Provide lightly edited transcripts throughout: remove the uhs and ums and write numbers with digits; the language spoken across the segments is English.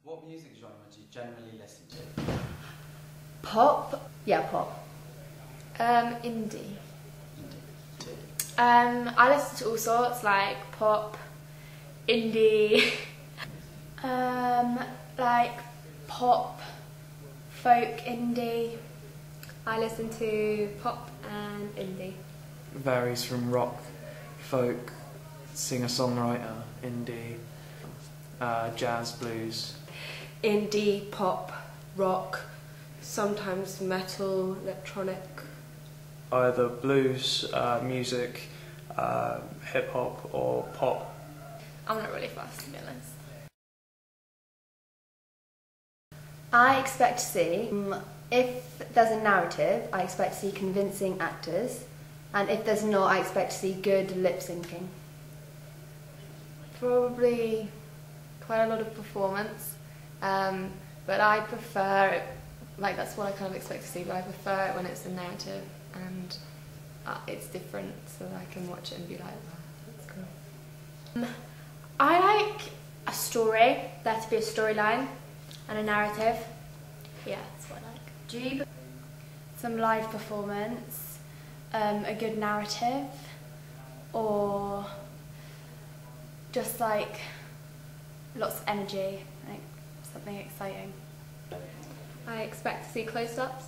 What music genre do you generally listen to? Pop? Yeah, pop. Indie. Indie. I listen to all sorts, like pop, indie, like pop, folk, indie. I listen to pop and indie. Varies from rock, folk, singer-songwriter, indie, jazz, blues. Indie, pop, rock, sometimes metal, electronic. Either blues, music, hip-hop or pop. I'm not really fussed, to be honest. I expect to see, if there's a narrative, I expect to see convincing actors, and if there's not, I expect to see good lip syncing. Probably quite a lot of performance, but I prefer it, like that's what I kind of expect to see, but I prefer it when it's a narrative and it's different, so I can watch it and be like, wow, that's cool. I like a story, there to be a storyline and a narrative. Yeah, that's what I like. Do you? Some live performance, a good narrative, or just like lots of energy, like something exciting. I expect to see close-ups,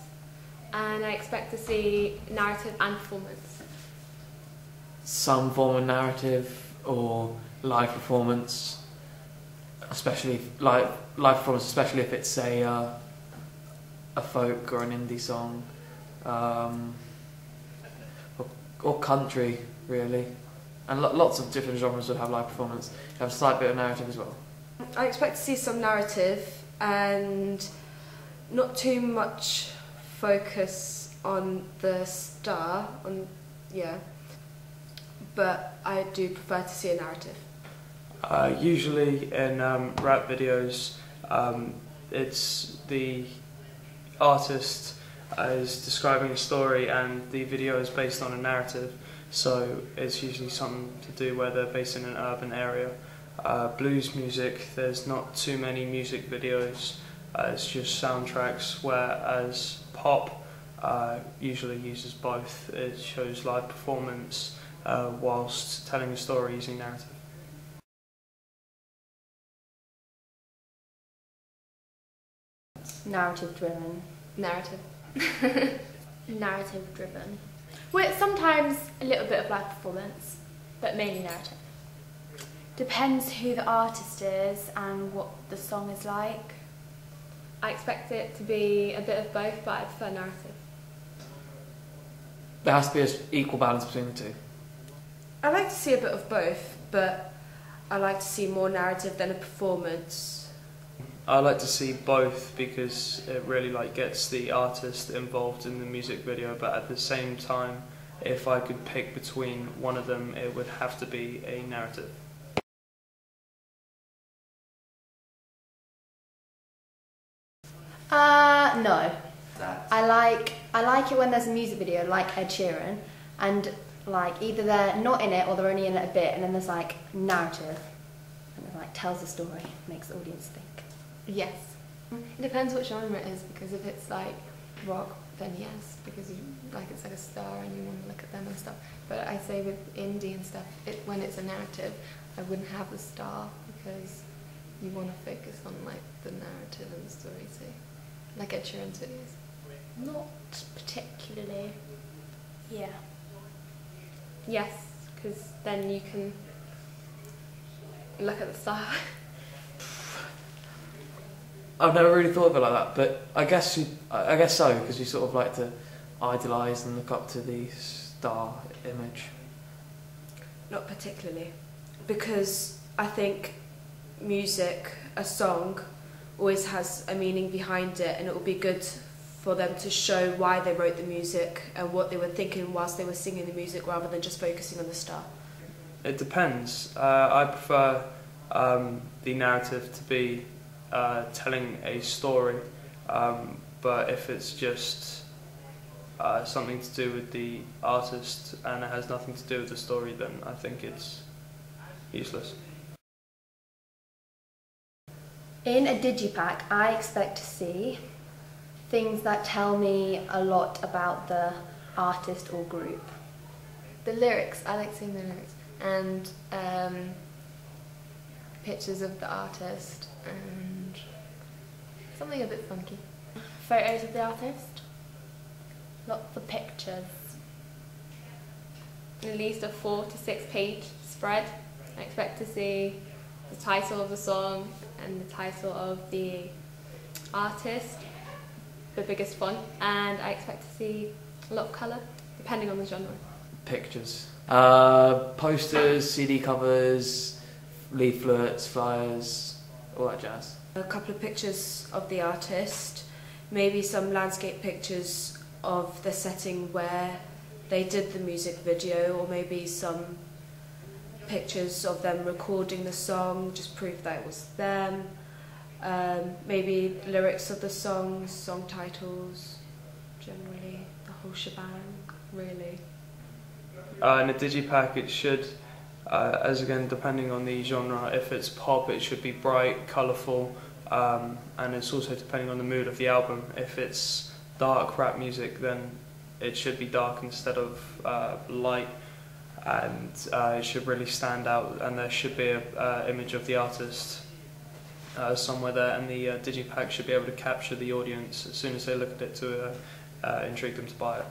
and I expect to see narrative and performance. Some form of narrative or live performance, especially live performance, especially if it's a folk or an indie song, or country really, and lots of different genres would have live performance. You have a slight bit of narrative as well. I expect to see some narrative and not too much focus on the star, but I do prefer to see a narrative. Usually in rap videos, it's the artist is describing a story and the video is based on a narrative, so it's usually something to do where they're based in an urban area. Blues music, there's not too many music videos, it's just soundtracks, whereas pop usually uses both. It shows live performance whilst telling a story using narrative. Narrative driven. Narrative. Narrative driven. With sometimes a little bit of live performance, but mainly narrative. Depends who the artist is and what the song is like. I expect it to be a bit of both, but I prefer narrative. There has to be an equal balance between the two. I like to see a bit of both, but I like to see more narrative than a performance. I like to see both because it really gets the artist involved in the music video, but at the same time, if I could pick between one of them, it would have to be a narrative. No. I like it when there's a music video like Ed Sheeran, and like either they're not in it or they're only in it a bit, and then there's like narrative, and it like tells a story, makes the audience think. Yes. It depends what genre it is, because if it's like rock, then yes, because it's like a star and you want to look at them and stuff. But I say with indie and stuff, when it's a narrative, I wouldn't have the star because you want to focus on like the narrative and the story too, like Ed Sheeran's videos. Not particularly. Yeah. Yes, because then you can Look at the star. I've never really thought of it like that, but I guess so, because you sort of like to idolise and look up to the star image. Not particularly, because I think music, a song, always has a meaning behind it, and it will be good for them to show why they wrote the music and what they were thinking whilst they were singing the music, rather than just focusing on the star. It depends. I prefer the narrative to be telling a story, but if it's just something to do with the artist and it has nothing to do with the story, then I think it's useless. In a digipack, I expect to see things that tell me a lot about the artist or group. The lyrics, I like seeing the lyrics, and pictures of the artist, and something a bit funky. Photos of the artist. Lots of pictures. At least a 4 to 6 page spread. I expect to see the title of the song and the title of the artist, the biggest font, and I expect to see a lot of colour, depending on the genre. Pictures. Posters, CD covers, leaflets, flyers, all that jazz. A couple of pictures of the artist, maybe some landscape pictures of the setting where they did the music video, or maybe some pictures of them recording the song, just proof that it was them. Maybe lyrics of the songs, song titles, generally the whole shebang, really. In a digipack, it should, as again, depending on the genre, if it's pop, it should be bright, colourful, and it's also depending on the mood of the album. If it's dark rap music, then it should be dark instead of light, and it should really stand out, and there should be an image of the artist somewhere there, and the digipack should be able to capture the audience as soon as they look at it to intrigue them to buy it.